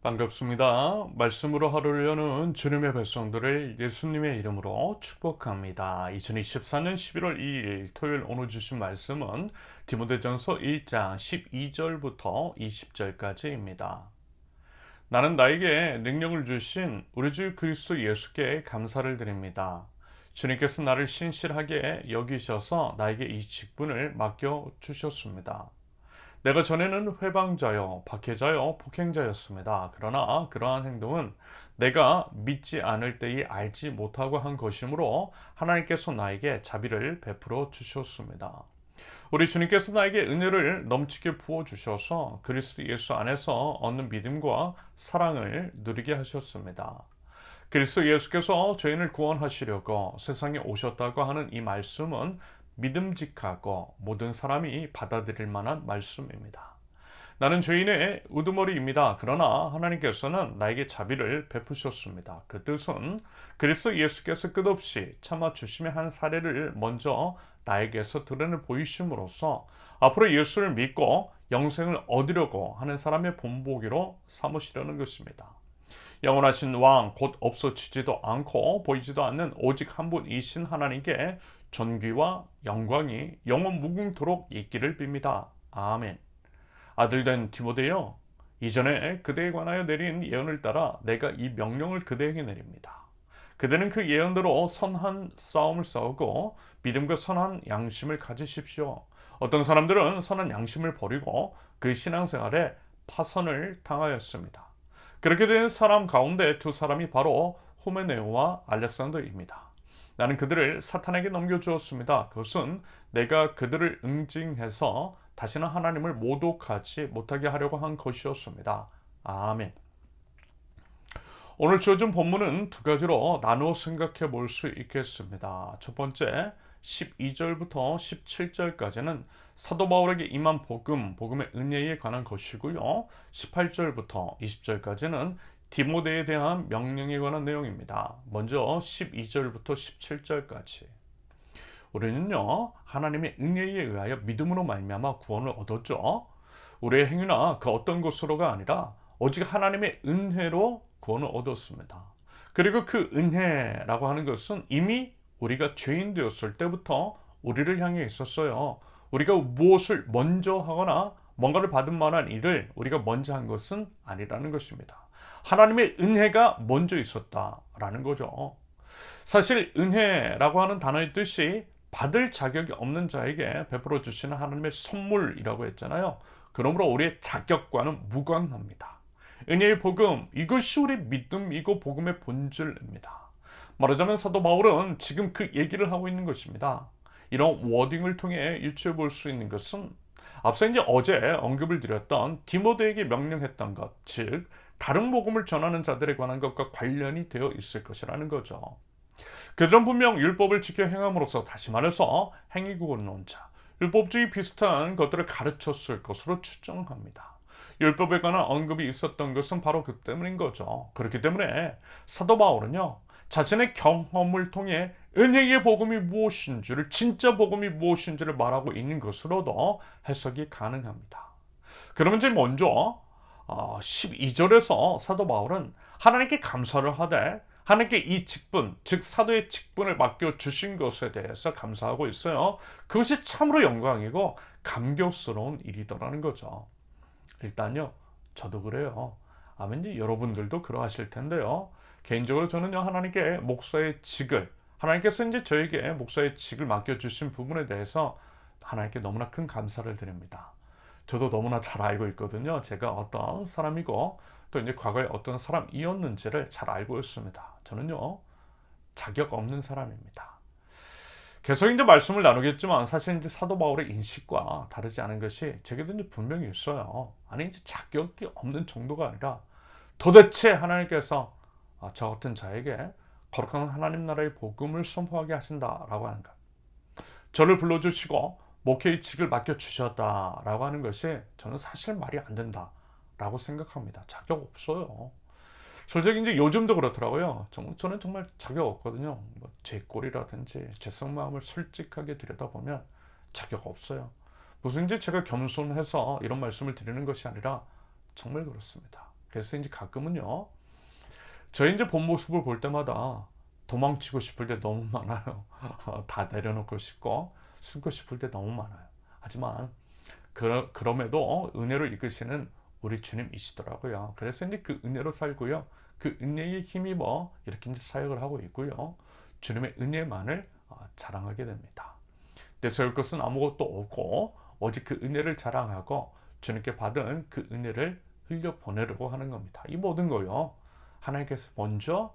반갑습니다. 말씀으로 하루를 여는 주님의 백성들을 예수님의 이름으로 축복합니다. 2024년 11월 2일 토요일 오늘 주신 말씀은 디모데전서 1장 12절부터 20절까지입니다. 나는 나에게 능력을 주신 우리 주 그리스도 예수께 감사를 드립니다. 주님께서 나를 신실하게 여기셔서 나에게 이 직분을 맡겨 주셨습니다. 내가 전에는 회방자요, 박해자요, 폭행자였습니다. 그러나 그러한 행동은 내가 믿지 않을 때에 알지 못하고 한 것이므로 하나님께서 나에게 자비를 베풀어 주셨습니다. 우리 주님께서 나에게 은혜를 넘치게 부어 주셔서 그리스도 예수 안에서 얻는 믿음과 사랑을 누리게 하셨습니다. 그리스도 예수께서 죄인을 구원하시려고 세상에 오셨다고 하는 이 말씀은 믿음직하고 모든 사람이 받아들일 만한 말씀입니다. 나는 죄인의 우두머리입니다. 그러나 하나님께서는 나에게 자비를 베푸셨습니다. 그 뜻은 그리스도 예수께서 끝없이 참아주심의 한 사례를 먼저 나에게서 드러내 보이심으로써 앞으로 예수를 믿고 영생을 얻으려고 하는 사람의 본보기로 삼으시려는 것입니다. 영원하신 왕 곧 없어지지도 않고 보이지도 않는 오직 한 분이신 하나님께 존귀와 영광이 영원 무궁토록 있기를 빕니다. 아멘. 아들된 디모데여, 이전에 그대에 관하여 내린 예언을 따라 내가 이 명령을 그대에게 내립니다. 그대는 그 예언대로 선한 싸움을 싸우고 믿음과 선한 양심을 가지십시오. 어떤 사람들은 선한 양심을 버리고 그 신앙생활에 파선을 당하였습니다. 그렇게 된 사람 가운데 두 사람이 바로 후메네오와 알렉산더입니다. 나는 그들을 사탄에게 넘겨주었습니다. 그것은 내가 그들을 응징해서 다시는 하나님을 모독하지 못하게 하려고 한 것이었습니다. 아멘. 오늘 주어진 본문은 두 가지로 나누어 생각해 볼 수 있겠습니다. 첫 번째, 12절부터 17절까지는 사도 바울에게 임한 복음의 은혜에 관한 것이고요. 18절부터 20절까지는 디모데에 대한 명령에 관한 내용입니다. 먼저 12절부터 17절까지. 우리는요, 하나님의 은혜에 의하여 믿음으로 말미암아 구원을 얻었죠. 우리의 행위나 그 어떤 것으로가 아니라 오직 하나님의 은혜로 구원을 얻었습니다. 그리고 그 은혜라고 하는 것은 이미 우리가 죄인 되었을 때부터 우리를 향해 있었어요. 우리가 무엇을 먼저 하거나 뭔가를 받은 만한 일을 우리가 먼저 한 것은 아니라는 것입니다. 하나님의 은혜가 먼저 있었다라는 거죠. 사실 은혜라고 하는 단어의 뜻이 받을 자격이 없는 자에게 베풀어 주시는 하나님의 선물이라고 했잖아요. 그러므로 우리의 자격과는 무관합니다. 은혜의 복음, 이것이 우리 믿음이고 복음의 본질입니다. 말하자면 사도 바울은 지금 그 얘기를 하고 있는 것입니다. 이런 워딩을 통해 유추해 볼 수 있는 것은 앞서 이제 어제 언급을 드렸던 디모데에게 명령했던 것, 즉 다른 복음을 전하는 자들에 관한 것과 관련이 되어 있을 것이라는 거죠. 그들은 분명 율법을 지켜 행함으로써, 다시 말해서 행위구원론자, 율법주의 비슷한 것들을 가르쳤을 것으로 추정합니다. 율법에 관한 언급이 있었던 것은 바로 그 때문인 거죠. 그렇기 때문에 사도 바울은요, 자신의 경험을 통해 은혜의 복음이 무엇인지를, 진짜 복음이 무엇인지를 말하고 있는 것으로도 해석이 가능합니다. 그러면 이제 먼저 12절에서 사도 바울은 하나님께 감사를 하되 하나님께 이 직분, 즉 사도의 직분을 맡겨주신 것에 대해서 감사하고 있어요. 그것이 참으로 영광이고 감격스러운 일이더라는 거죠. 일단요, 저도 그래요. 아멘. 여러분들도 그러하실 텐데요. 개인적으로 저는요, 하나님께 목사의 직을, 하나님께서 이제 저에게 목사의 직을 맡겨주신 부분에 대해서 하나님께 너무나 큰 감사를 드립니다. 저도 너무나 잘 알고 있거든요. 제가 어떤 사람이고 또 이제 과거에 어떤 사람이었는지를 잘 알고 있습니다. 저는요, 자격 없는 사람입니다. 계속 이제 말씀을 나누겠지만 사실 이제 사도 바울의 인식과 다르지 않은 것이 제게도 이제 분명히 있어요. 아니 이제 자격이 없는 정도가 아니라 도대체 하나님께서 저 같은 자에게 거룩한 하나님 나라의 복음을 선포하게 하신다라고 하는 것, 저를 불러주시고 목회의 직을 맡겨주셨다라고 하는 것이 저는 사실 말이 안 된다라고 생각합니다. 자격 없어요. 솔직히 이제 요즘도 그렇더라고요. 저는 정말 자격 없거든요. 제 꼴이라든지 제 속마음을 솔직하게 들여다보면 자격 없어요. 무슨 이제 제가 겸손해서 이런 말씀을 드리는 것이 아니라 정말 그렇습니다. 그래서 이제 가끔은요, 저희 이제 본 모습을 볼 때마다 도망치고 싶을 때 너무 많아요. 다 내려놓고 싶고 숨고 싶을 때 너무 많아요. 하지만 그럼에도 은혜로 이끄시는 우리 주님이시더라고요. 그래서 이제 그 은혜로 살고요. 그 은혜에 힘입어 이렇게 이제 사역을 하고 있고요. 주님의 은혜만을 자랑하게 됩니다. 내세울 것은 아무것도 없고 오직 그 은혜를 자랑하고 주님께 받은 그 은혜를 흘려 보내려고 하는 겁니다. 이 모든 거요. 하나님께서 먼저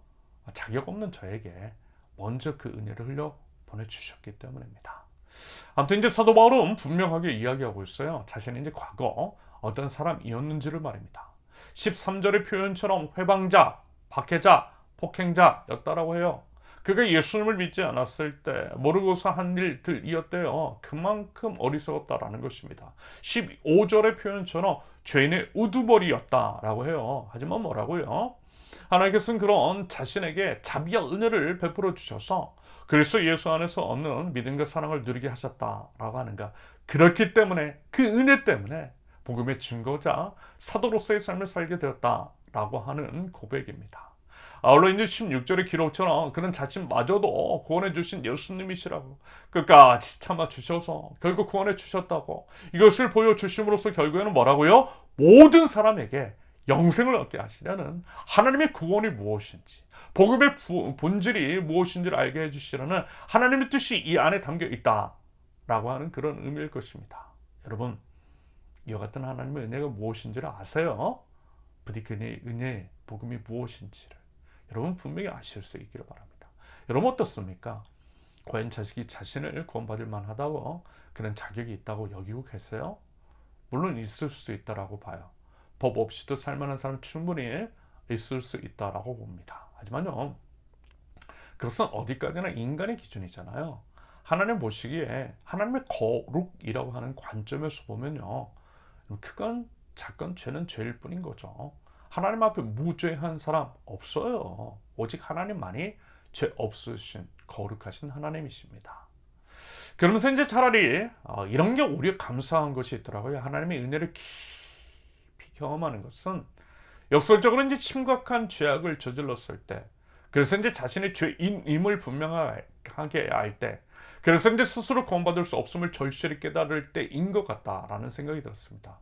자격 없는 저에게 먼저 그 은혜를 흘려 보내주셨기 때문입니다. 아무튼 이제 사도 바울은 분명하게 이야기하고 있어요. 자신이 이제 과거 어떤 사람이었는지를 말입니다. 13절의 표현처럼 회방자, 박해자, 폭행자였다라고 해요. 그가 예수님을 믿지 않았을 때 모르고서 한 일들이었대요. 그만큼 어리석었다라는 것입니다. 15절의 표현처럼 죄인의 우두머리였다라고 해요. 하지만 뭐라고요? 하나님께서는 그런 자신에게 자비와 은혜를 베풀어 주셔서 그리스도 예수 안에서 얻는 믿음과 사랑을 누리게 하셨다라고 하는가. 그렇기 때문에 그 은혜 때문에 복음의 증거자 사도로서의 삶을 살게 되었다라고 하는 고백입니다. 아울러 이제 16절의 기록처럼 그는 자신마저도 구원해 주신 예수님이시라고 끝까지 참아 주셔서 결국 구원해 주셨다고 이것을 보여주심으로써 결국에는 뭐라고요? 모든 사람에게 영생을 얻게 하시려는 하나님의 구원이 무엇인지 복음의 본질이 무엇인지를 알게 해주시려는 하나님의 뜻이 이 안에 담겨 있다라고 하는 그런 의미일 것입니다. 여러분, 이와 같은 하나님의 은혜가 무엇인지를 아세요? 부디 그 은혜, 복음이 무엇인지를 여러분 분명히 아실 수 있기를 바랍니다. 여러분 어떻습니까? 과연 자식이 자신을 구원받을 만하다고 그런 자격이 있다고 여기고 계세요? 물론 있을 수 있다라고 봐요. 법 없이도 살만한 사람 충분히 있을 수 있다라고 봅니다. 하지만요, 그것은 어디까지나 인간의 기준이잖아요. 하나님 보시기에 하나님의 거룩이라고 하는 관점에서 보면요, 크건 작건 죄는 죄일 뿐인 거죠. 하나님 앞에 무죄한 사람 없어요. 오직 하나님만이 죄 없으신 거룩하신 하나님이십니다. 그러면서 이제 차라리 이런 게 오히려 감사한 것이 있더라고요. 하나님의 은혜를 깊이 경험하는 것은 역설적으로 이제 심각한 죄악을 저질렀을 때, 그래서 이제 자신의 죄인임을 분명하게 알 때, 그래서 이제 스스로 구원받을 수 없음을 절실히 깨달을 때인 것 같다라는 생각이 들었습니다.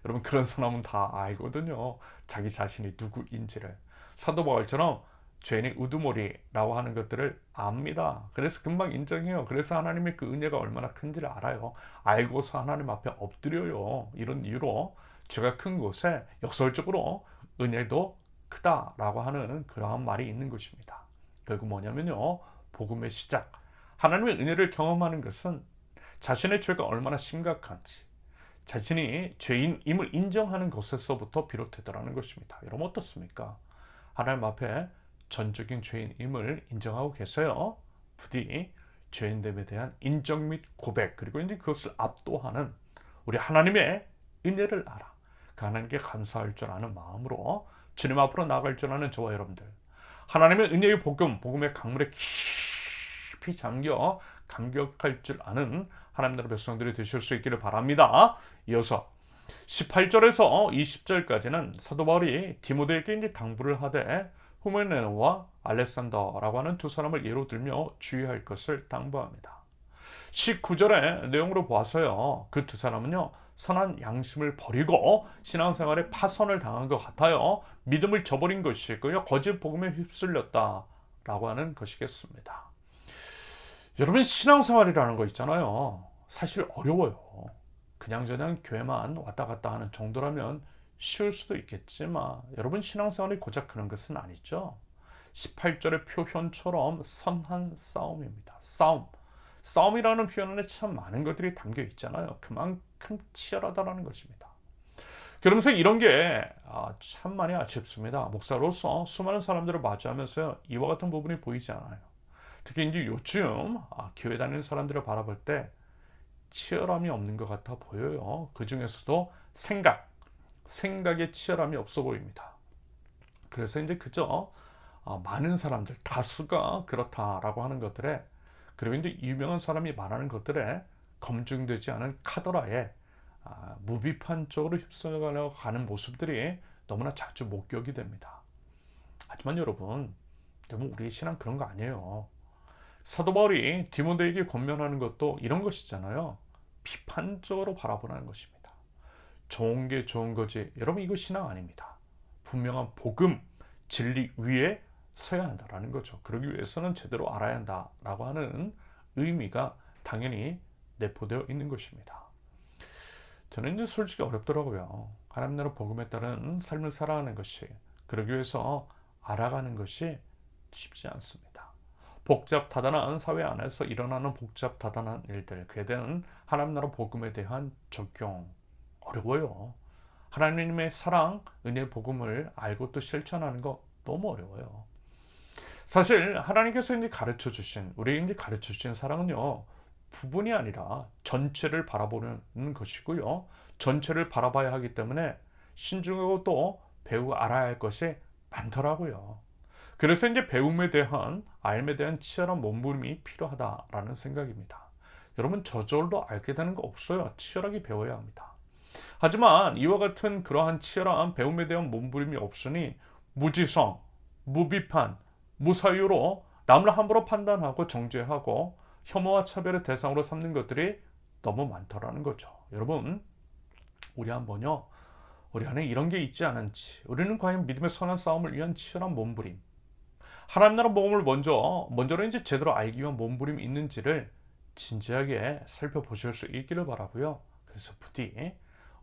여러분 그런 사람은 다 알거든요. 자기 자신이 누구인지를. 사도 바울처럼 죄인의 우두머리라고 하는 것들을 압니다. 그래서 금방 인정해요. 그래서 하나님의 그 은혜가 얼마나 큰지를 알아요. 알고서 하나님 앞에 엎드려요. 이런 이유로 죄가 큰 곳에 역설적으로 은혜도 크다라고 하는 그러한 말이 있는 것입니다. 결국 뭐냐면요, 복음의 시작, 하나님의 은혜를 경험하는 것은 자신의 죄가 얼마나 심각한지, 자신이 죄인임을 인정하는 것에서부터 비롯되더라는 것입니다. 여러분 어떻습니까? 하나님 앞에 전적인 죄인임을 인정하고 계세요. 부디 죄인됨에 대한 인정 및 고백, 그리고 이제 그것을 압도하는 우리 하나님의 은혜를 알아 그 하나님께 감사할 줄 아는 마음으로 주님 앞으로 나아갈 줄 아는 저와 여러분들, 하나님의 은혜의 복음의 강물에 깊이 잠겨 감격할 줄 아는 하나님 나라 백성들이 되실 수 있기를 바랍니다. 이어서 18절에서 20절까지는 사도 바울이 디모데에게 이제 당부를 하되 후메네오와 알렉산더라고 하는 두 사람을 예로 들며 주의할 것을 당부합니다. 19절의 내용으로 보아서요, 그 두 사람은요 선한 양심을 버리고 신앙생활에 파선을 당한 것 같아요. 믿음을 저버린 것이고요, 거짓 복음에 휩쓸렸다라고 하는 것이겠습니다. 여러분 신앙생활이라는 거 있잖아요, 사실 어려워요. 그냥저냥 교회만 왔다 갔다 하는 정도라면 쉬울 수도 있겠지만 여러분 신앙생활이 고작 그런 것은 아니죠. 18절의 표현처럼 선한 싸움입니다. 싸움이라는 표현 안에 참 많은 것들이 담겨 있잖아요. 그만큼 치열하다라는 것입니다. 그러면서 이런 게 참 많이 아쉽습니다. 목사로서 수많은 사람들을 마주하면서 이와 같은 부분이 보이지 않아요. 특히 이제 요즘 교회 다니는 사람들을 바라볼 때 치열함이 없는 것 같아 보여요. 그 중에서도 생각에 치열함이 없어 보입니다. 그래서 이제 그저 많은 사람들, 다수가 그렇다라고 하는 것들에, 그리고 이제 유명한 사람이 말하는 것들에 검증되지 않은 카더라에 무비판적으로 휩쓸려가는 모습들이 너무나 자주 목격이 됩니다. 하지만 여러분, 우리 신앙 그런 거 아니에요. 사도 바울이 디모데에게 권면하는 것도 이런 것이잖아요. 비판적으로 바라보라는 것입니다. 좋은 게 좋은 거지. 여러분, 이거 신앙 아닙니다. 분명한 복음, 진리 위에 서야 한다라는 거죠. 그러기 위해서는 제대로 알아야 한다라고 하는 의미가 당연히 내포되어 있는 것입니다. 저는 이제 솔직히 어렵더라고요. 하나님 나라 복음에 따른 삶을 살아가는 것이, 그러기 위해서 알아가는 것이 쉽지 않습니다. 복잡다단한 사회 안에서 일어나는 복잡다단한 일들, 그에 대한 하나님 나라 복음에 대한 적용 어려워요. 하나님의 사랑, 은혜 복음을 알고 또 실천하는 거 너무 어려워요. 사실 하나님께서 이제 가르쳐 주신, 우리에게 가르쳐 주신 사랑은요, 부분이 아니라 전체를 바라보는 것이고요. 전체를 바라봐야 하기 때문에 신중하고 또 배우고 알아야 할 것이 많더라고요. 그래서 이제 배움에 대한, 알에 대한 치열한 몸부림이 필요하다라는 생각입니다. 여러분, 저절로 알게 되는 거 없어요. 치열하게 배워야 합니다. 하지만 이와 같은 그러한 치열한 배움에 대한 몸부림이 없으니 무지성, 무비판, 무사유로 남을 함부로 판단하고 정죄하고 혐오와 차별의 대상으로 삼는 것들이 너무 많더라는 거죠. 여러분, 우리 한번요, 우리 안에 이런 게 있지 않은지, 우리는 과연 믿음의 선한 싸움을 위한 치열한 몸부림, 하나님 나라 복음을 먼저는 이제 제대로 알기 위한 몸부림이 있는지를 진지하게 살펴보실 수 있기를 바라고요. 그래서 부디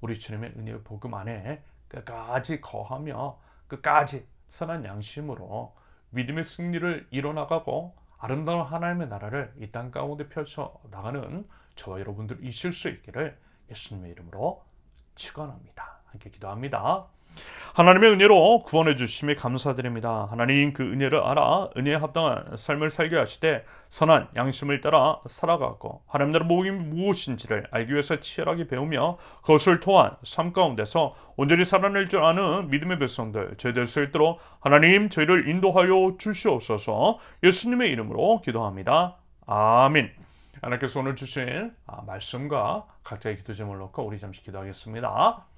우리 주님의 은혜의 복음 안에 끝까지 거하며 끝까지 선한 양심으로 믿음의 승리를 이뤄나가고 아름다운 하나님의 나라를 이 땅 가운데 펼쳐나가는 저와 여러분들 이실 수 있기를 예수님의 이름으로 축원합니다. 함께 기도합니다. 하나님의 은혜로 구원해 주심에 감사드립니다. 하나님, 그 은혜를 알아 은혜에 합당한 삶을 살게 하시되 선한 양심을 따라 살아가고 하나님 나라 복음이 무엇인지를 알기 위해서 치열하게 배우며 그것을 통한 삶 가운데서 온전히 살아낼 줄 아는 믿음의 백성들 저희들 수 있도록 하나님, 저희를 인도하여 주시옵소서. 예수님의 이름으로 기도합니다. 아멘. 하나님께서 오늘 주신 말씀과 각자의 기도 제목을 놓고 우리 잠시 기도하겠습니다.